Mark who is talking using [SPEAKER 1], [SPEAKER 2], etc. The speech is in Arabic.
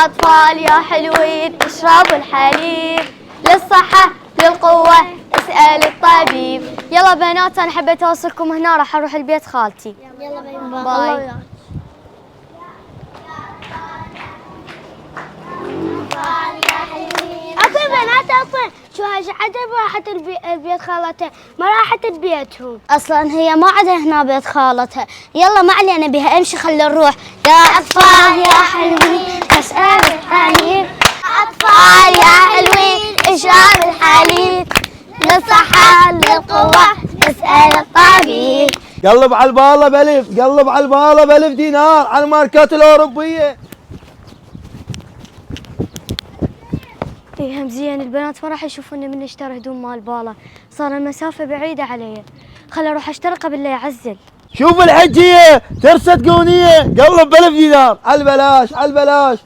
[SPEAKER 1] أطفال يا حلوين اشربوا الحليب، للصحة للقوة اسأل الطبيب. يلا بنات أنا حبيت أوصلكم هنا، راح أروح البيت خالتي.
[SPEAKER 2] يلا
[SPEAKER 1] باي.
[SPEAKER 2] اكو بنات اصلا شو عجب راحت البيت خالتها، ما راحت ببيتهم. اصلا هي ما عندها هنا بيت خالتها. يلا ما علينا بها، امشي خلينا نروح. يا اطفال يا حلوين اسأل الحليب، اطفال يا حلوين اشرب الحليب، للصحة للقوة اسأل الطبيب.
[SPEAKER 3] قلب على البالة بألف، قلب على البالة بألف دينار على الماركات الأوروبية.
[SPEAKER 1] ايه هم زين، البنات ما راح يشوفوني من اشتري هدوم مال بالا، صار المسافة بعيدة علي. خل اروح اشتري قبل لا يعزل.
[SPEAKER 3] شوف الحجية ترست قونية، قلب بألف دينار على البلاش على البلاش.